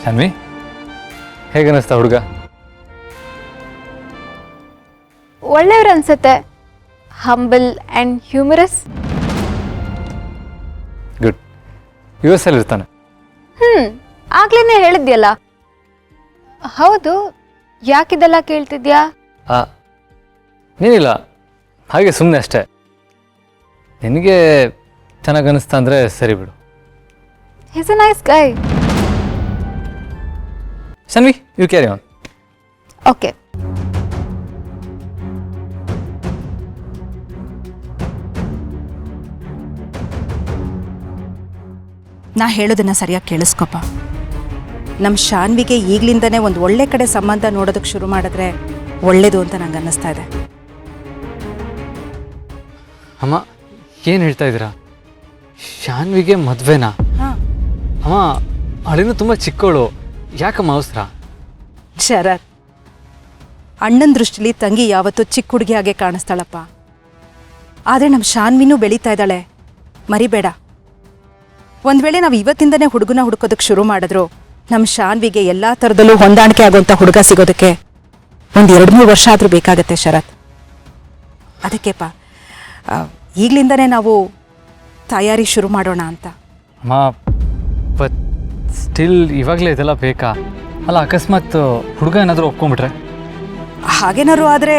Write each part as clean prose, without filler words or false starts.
ಶಾನ್ವಿ, ಹೇಗೆ ಅನ್ನಿಸ್ತಾ ಹುಡುಗ? ಒಳ್ಳೆಯವ್ರು ಅನ್ಸುತ್ತೆ. Humble and humorous. Good. US ಅಲ್ಲಿ ಇರ್ತಾನೆ. ಆಗ್ಲೇನೆ ಹೇಳಿದ್ಯಲ್ಲ. ಹೌದು, ಯಾಕಿದೆಲ್ಲ ಕೇಳ್ತಿದ್ಯಾ? ನೀನಿಲ್ಲ, ಹಾಗೆ ಸುಮ್ಮನೆ ಅಷ್ಟೇ. ನಿನಗೆ ಚೆನ್ನಾಗಿ ಅನ್ನಿಸ್ತಾ ಅಂದರೆ ಸರಿ ಬಿಡು. He's a nice guy. Shanvi, you carry on. Okay. ನಾ ಹೇಳೋದನ್ನ ಸರಿಯಾಗಿ ಕೇಳಿಸ್ಕೊಪ್ಪ. ನಮ್ಮ ಶಾನ್ವಿಗೆ ಈಗಲಿಂದನೇ ಒಂದು ಒಳ್ಳೆ ಕಡೆ ಸಂಬಂಧ ನೋಡೋದಕ್ಕೆ ಶುರು ಮಾಡಿದ್ರೆ ಒಳ್ಳೇದು ಅಂತ ನಂಗೆ ಅನ್ನಿಸ್ತಾ ಇದೆ. ಅಮ್ಮ, ಏನು ಹೇಳ್ತಾ ಇದ್ದೀರಾ? ಶಾನ್ವಿಗೆ ಮದುವೆನಾ? ಹಾಂ ಅಮ್ಮ, ಅವಳಿನ್ನೂ ತುಂಬ ಚಿಕ್ಕವಳು, ಯಾಕಮ್ಮ ಅವಸರ? ಶರತ್, ಅಣ್ಣನ ದೃಷ್ಟಿಲಿ ತಂಗಿ ಯಾವತ್ತೂ ಚಿಕ್ಕ ಹುಡುಗಿ ಹಾಗೆ ಕಾಣಿಸ್ತಾಳಪ್ಪ. ಆದರೆ ನಮ್ಮ ಶಾನ್ವಿನೂ ಬೆಳೀತಾ ಇದ್ದಾಳೆ, ಮರಿಬೇಡ. ಒಂದು ವೇಳೆ ನಾವು ಇವತ್ತಿಂದನೇ ಹುಡುಗನ ಹುಡುಕೋದಕ್ಕೆ ಶುರು ಮಾಡಿದ್ರು ನಮ್ಮ ಶಾನ್ವಿಗೆ ಎಲ್ಲ ಥರದಲ್ಲೂ ಹೊಂದಾಣಿಕೆ ಆಗುವಂಥ ಹುಡುಗ ಸಿಗೋದಕ್ಕೆ ಒಂದು 2-3 ವರ್ಷ ಆದರೂ ಬೇಕಾಗತ್ತೆ ಶರತ್. ಅದಕ್ಕೆಪ್ಪ ಈಗಲಿಂದನೇ ನಾವು ತಯಾರಿ ಶುರು ಮಾಡೋಣ ಅಂತ. ಅಮ್ಮ, ಬಟ್ ಸ್ಟಿಲ್ ಇವಾಗಲೇ ಇದೆಲ್ಲ ಬೇಕಾ? ಅಲ್ಲ, ಅಕಸ್ಮಾತ್ ಹುಡುಗ ಏನಾದರೂ ಒಪ್ಕೊಂಡ್ಬಿಟ್ರೆ? ಹಾಗೇನಾದ್ರು ಆದರೆ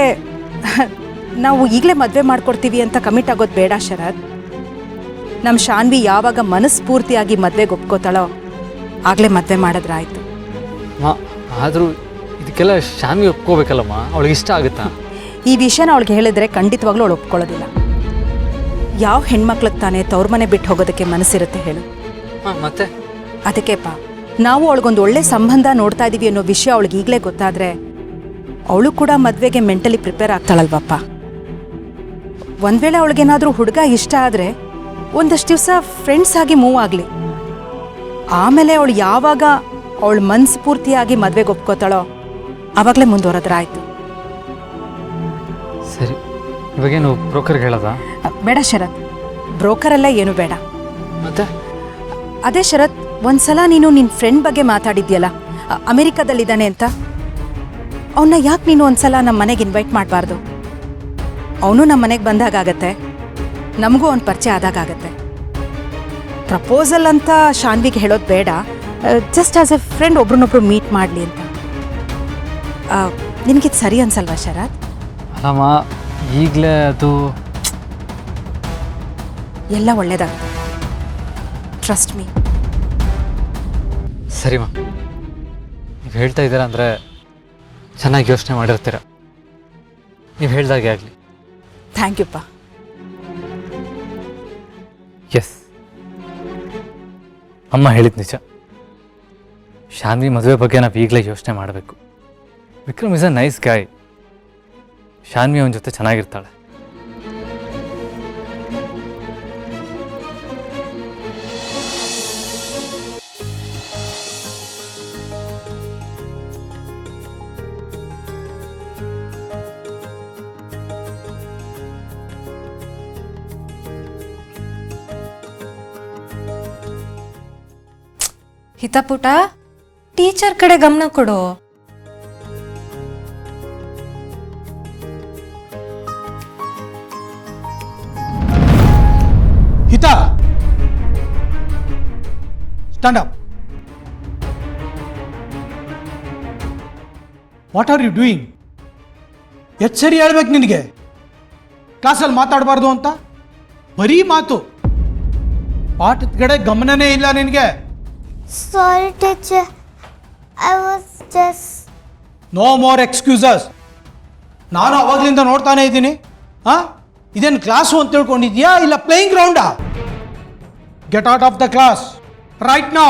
ನಾವು ಈಗಲೇ ಮದುವೆ ಮಾಡ್ಕೊಡ್ತೀವಿ ಅಂತ ಕಮಿಟ್ ಆಗೋದು ಬೇಡ ಶರತ್. ನಮ್ಮ ಶಾನ್ವಿ ಯಾವಾಗ ಮನಸ್ಫೂರ್ತಿಯಾಗಿ ಮದುವೆಗೆ ಒಪ್ಕೋತಾಳೋ ಆಗಲೇ ಮದುವೆ ಮಾಡಿದ್ರಾಯ್ತು. ಅಮ್ಮ, ಆದರೂ ಇದಕ್ಕೆಲ್ಲ ಶಾನ್ವಿ ಒಪ್ಕೋಬೇಕಲ್ಲಮ್ಮ, ಅವಳಿಗೆ ಇಷ್ಟ ಆಗುತ್ತಾ? ಈ ವಿಷಯನ ಅವಳಿಗೆ ಹೇಳಿದ್ರೆ ಖಂಡಿತವಾಗ್ಲೂ ಅವಳು ಒಪ್ಕೊಳ್ಳೋದಿಲ್ಲ. ಯಾವ ಹೆಣ್ಮಕ್ಳಿಗೆ ತಾನೇ ತವ್ರ ಮನೆ ಬಿಟ್ಟು ಹೋಗೋದಕ್ಕೆ ಮನಸ್ಸಿರುತ್ತೆ ಹೇಳು? ಹಾಂ, ಮತ್ತೆ ಅದಕ್ಕೆಪ್ಪ ನಾವು ಅವಳಿಗೊಂದು ಒಳ್ಳೆ ಸಂಬಂಧ ನೋಡ್ತಾ ಇದ್ದೀವಿ ಅನ್ನೋ ವಿಷಯ ಅವಳಿಗೆ ಈಗಲೇ ಗೊತ್ತಾದರೆ ಅವಳು ಕೂಡ ಮದುವೆಗೆ ಮೆಂಟಲಿ ಪ್ರಿಪೇರ್ ಆಗ್ತಾಳಲ್ವಪ್ಪ. ಒಂದು ವೇಳೆ ಅವಳಿಗೇನಾದರೂ ಹುಡುಗ ಇಷ್ಟ ಆದರೆ ಒಂದಷ್ಟು ದಿವಸ ಫ್ರೆಂಡ್ಸ್ ಆಗಿ ಮೂವ್ ಆಗಲಿ. ಆಮೇಲೆ ಅವಳು ಯಾವಾಗ ಅವಳು ಮನಸ್ಫೂರ್ತಿಯಾಗಿ ಮದುವೆಗೆ ಒಪ್ಕೋತಾಳೋ ಆವಾಗಲೇ ಮುಂದುವರೆದ್ರಾಯ್ತು. ಸರಿ, ಇವಾಗೇನು ಬ್ರೋಕರ್ಗೆ ಹೇಳೋದಾ? ಬೇಡ ಶರತ್, ಬ್ರೋಕರೆಲ್ಲ ಏನು ಬೇಡ. ಮತ್ತೆ ಅದೇ ಶರತ್, ಒಂದ್ಸಲ ನೀನು ನಿನ್ನ ಫ್ರೆಂಡ್ ಬಗ್ಗೆ ಮಾತಾಡಿದ್ಯಲ್ಲ, ಅಮೆರಿಕದಲ್ಲಿದ್ದಾನೆ ಅಂತ. ಅವನ್ನ ಯಾಕೆ ನೀನು ಒಂದ್ಸಲ ನಮ್ಮ ಮನೆಗೆ ಇನ್ವೈಟ್ ಮಾಡಬಾರ್ದು? ಅವನು ನಮ್ಮ ಮನೆಗೆ ಬಂದಾಗತ್ತೆ, ನಮಗೂ ಅವ್ನ ಪರಿಚಯ ಆದಾಗತ್ತೆ. ಪ್ರಪೋಸಲ್ ಅಂತ ಶಾನ್ವಿಗೆ ಹೇಳೋದು ಬೇಡ, ಜಸ್ಟ್ ಆಸ್ ಎ ಫ್ರೆಂಡ್ ಒಬ್ರನ್ನೊಬ್ರು ಮೀಟ್ ಮಾಡಲಿ ಅಂತ. ನಿನಗಿದು ಸರಿ ಅನ್ಸಲ್ವಾ ಶರತ್? ಅಲ್ಲಮ್ಮ, ಈಗಲೇ ಅದು ಎಲ್ಲ ಒಳ್ಳೇದಾಗುತ್ತೆ, ಟ್ರಸ್ಟ್ ಮೀ. ಸರಿಮ್ಮ, ನೀವು ಹೇಳ್ತಾ ಇದ್ದೀರಾ ಅಂದರೆ ಚೆನ್ನಾಗಿ ಯೋಚನೆ ಮಾಡಿರ್ತೀರ. ನೀವು ಹೇಳ್ದಾಗೆ ಆಗಲಿ. ಥ್ಯಾಂಕ್ ಯುಪ್ಪ. ಎಸ್, ಅಮ್ಮ ಹೇಳಿದ ನಿಜ. ಶಾನ್ವಿ ಮದುವೆ ಬಗ್ಗೆ ನಾವು ಈಗಲೇ ಯೋಚನೆ ಮಾಡಬೇಕು. Vikram is a nice guy. Shanvi ಅವನ ಜೊತೆ ಚೆನ್ನಾಗಿರ್ತಾಳೆ. ಹಿತಪುಟ, ಟೀಚರ್ ಕಡೆ ಗಮನ ಕೊಡು. Hita, stand up. What are you doing? ಎಷ್ಟು ಸರಿ ಹೇಳ್ಬೇಕು ನಿನಗೆ ಕ್ಲಾಸಲ್ಲಿ ಮಾತಾಡಬಾರ್ದು ಅಂತ? ಬರೀ ಮಾತು, ಪಾಠದ ಕಡೆ ಗಮನನೇ ಇಲ್ಲ ನಿನಗೆ. Sorry, teacher. I was just... no more excuses. ನಾನು ಅವಾಗಲಿಂದ ನೋಡ್ತಾನೆ ಇದ್ದೀನಿ. ಹಾಂ, ಇದೇನು ಕ್ಲಾಸು ಅಂತ ತಿಳ್ಕೊಂಡಿದ್ಯಾ ಇಲ್ಲ ಪ್ಲೇಯಿಂಗ್ ಗ್ರೌಂಡಾ? Get out of the class right now.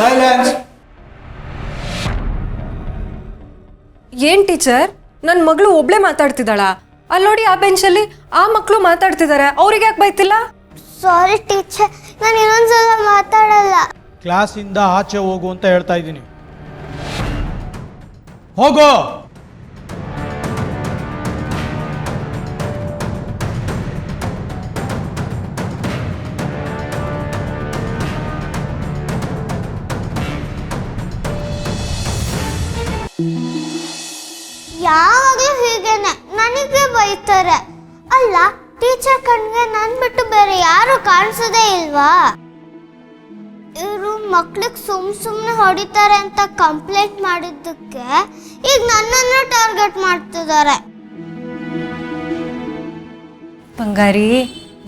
Silence. ಏನ್ ಟೀಚರ್, ನನ್ನ ಮಗಳು ಒಬ್ಳೆ ಮಾತಾಡ್ತಿದ್ದಾಳ? ಅಲ್ಲಿ ನೋಡಿ, ಆ ಬೆಂಚಲ್ಲಿ ಆ ಮಕ್ಕಳು ಮಾತಾಡ್ತಿದ್ದಾರೆ, ಅವ್ರಿಗೆ ಯಾಕೆ ಬೈತಿಲ್ಲ? ಸಾರಿ ಟೀಚರ್, ನಾನು ಇನ್ನೊಂದ್ಸಲ ಮಾತಾಡಲ್ಲ. ಕ್ಲಾಸಿಂದ ಆಚೆ ಹೋಗು ಅಂತ ಹೇಳ್ತಾ ಇದ್ದೀನಿ. ಹೋಗೋ. ಬೈತಾರೆ. ಅಲ್ಲ, ಟೀಚರ್ ಕಣ್ಗೆ ನನ್ ಬಿಟ್ಟು ಬೇರೆ ಯಾರು ಕಾಣಿಸೋದೇ ಇಲ್ವಾ? ಇವರು ಮಕ್ಳಿಗೆ ಸುಮ್ಮನೆ ಹೊಡಿತಾರೆ ಅಂತ ಕಂಪ್ಲೇಂಟ್ ಮಾಡಿದ್ದಕ್ಕೆ ಈಗ ನನ್ನನ್ನು ಟಾರ್ಗೆಟ್ ಮಾಡ್ತಿದ್ದಾರೆ. ಬಂಗಾರಿ,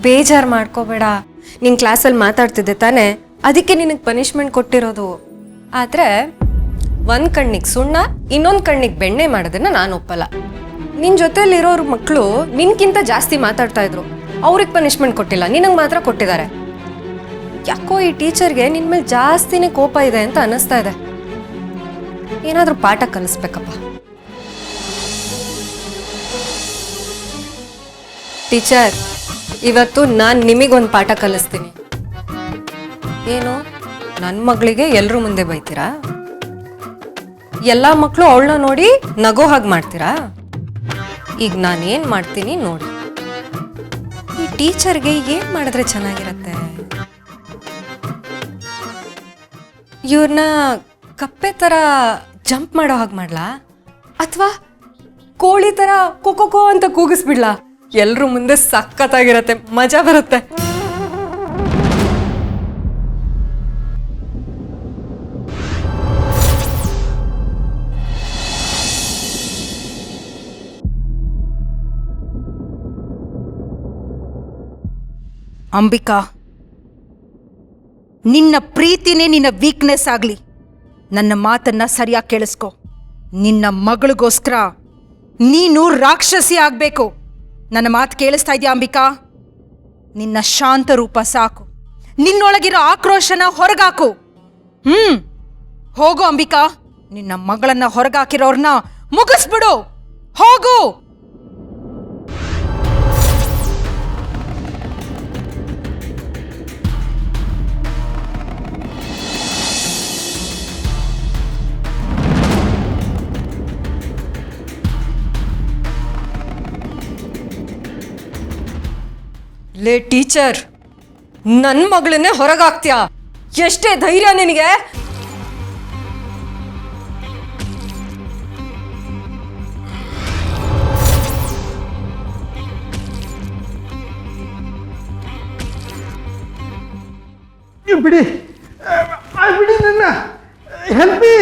ಬೇಜಾರು ಮಾಡ್ಕೋಬೇಡ. ನಿನ್ನ ಕ್ಲಾಸಲ್ಲಿ ಮಾತಾಡ್ತಿದ್ದೆ ತಾನೇ, ಅದಕ್ಕೆ ನಿನಗೆ ಪನಿಷ್ಮೆಂಟ್ ಕೊಟ್ಟಿರೋದು. ಆದರೆ ಒಂದು ಕಣ್ಣಿಗೆ ಸುಣ್ಣ, ಇನ್ನೊಂದು ಕಣ್ಣಿಗೆ ಬೆಣ್ಣೆ ಮಾಡೋದನ್ನ ನಾನು ಒಪ್ಪಲ್ಲ. ನಿನ್ನ ಜೊತೆಲಿರೋರು ಮಕ್ಕಳು ನಿನ್ಗಿಂತ ಜಾಸ್ತಿ ಮಾತಾಡ್ತಾ ಇದ್ರು, ಅವ್ರಿಗೆ ಪನಿಷ್ಮೆಂಟ್ ಕೊಟ್ಟಿಲ್ಲ, ನಿನಗೆ ಮಾತ್ರ ಕೊಟ್ಟಿದ್ದಾರೆ. ಯಾಕೋ ಈ ಟೀಚರ್ಗೆ ನಿನ್ನ ಮೇಲೆ ಜಾಸ್ತಿನೇ ಕೋಪ ಇದೆ ಅಂತ ಅನ್ನಿಸ್ತಾ ಇದೆ. ಏನಾದರೂ ಪಾಠ ಕಲಿಸ್ಬೇಕಪ್ಪ. ಟೀಚರ್, ಇವತ್ತು ನಾನು ನಿಮಗೊಂದು ಪಾಠ ಕಲಿಸ್ತೀನಿ. ಏನು, ನನ್ನ ಮಗಳಿಗೆ ಎಲ್ಲರೂ ಮುಂದೆ ಬೈತೀರಾ? ಎಲ್ಲ ಮಕ್ಕಳು ಅವಳನ್ನ ನೋಡಿ ನಗೋ ಹಾಗೆ ಮಾಡ್ತೀರಾ? ಈಗ ನಾನೇನು ಮಾಡ್ತೀನಿ ನೋಡಿ. ಈ ಟೀಚರ್ಗೆ ಏನು ಮಾಡಿದ್ರೆ ಚೆನ್ನಾಗಿರತ್ತೆ? ಇವ್ರನ್ನ ಕಪ್ಪೆ ಥರ ಜಂಪ್ ಮಾಡೋ ಹಾಗೆ ಮಾಡ್ಲಾ, ಅಥವಾ ಕೋಳಿ ಥರ ಕೊಕೋ ಅಂತ ಕೂಗಿಸ್ಬಿಡ್ಲಾ? ಎಲ್ಲರೂ ಮುಂದೆ ಸಖತ್ತಾಗಿರತ್ತೆ, ಮಜಾ ಬರುತ್ತೆ. ಅಂಬಿಕಾ, ನಿನ್ನ ಪ್ರೀತಿನೇ ನಿನ್ನ ವೀಕ್ನೆಸ್ ಆಗಲಿ. ನನ್ನ ಮಾತನ್ನ ಸರಿಯಾಗಿ ಕೇಳಿಸ್ಕೊ. ನಿನ್ನ ಮಗಳಿಗೋಸ್ಕರ ನೀನು ರಾಕ್ಷಸಿ ಆಗಬೇಕು. ನನ್ನ ಮಾತು ಕೇಳಿಸ್ತಾ ಇದೆಯಾ ಅಂಬಿಕಾ? ನಿನ್ನ ಶಾಂತ ರೂಪ ಸಾಕು. ನಿನ್ನೊಳಗಿರೋ ಆಕ್ರೋಶನ ಹೊರಗಾಕು. ಹೋಗು ಅಂಬಿಕಾ, ನಿನ್ನ ಮಗಳನ್ನ ಹೊರಗಾಕಿರೋರ್ನ ಮುಗಿಸ್ಬಿಡು. ಹೋಗು. ಲೇ ಟೀಚರ್, ನನ್ನ ಮಗಳನ್ನೇ ಹೊರಗಾಕ್ತೀಯಾ? ಎಷ್ಟೇ ಧೈರ್ಯ ನಿನಗೆ? ಬಿಡಿ, ಬಿಡಿ ನನ್ನ, ಹೆಲ್ಪ್ ಮೀ.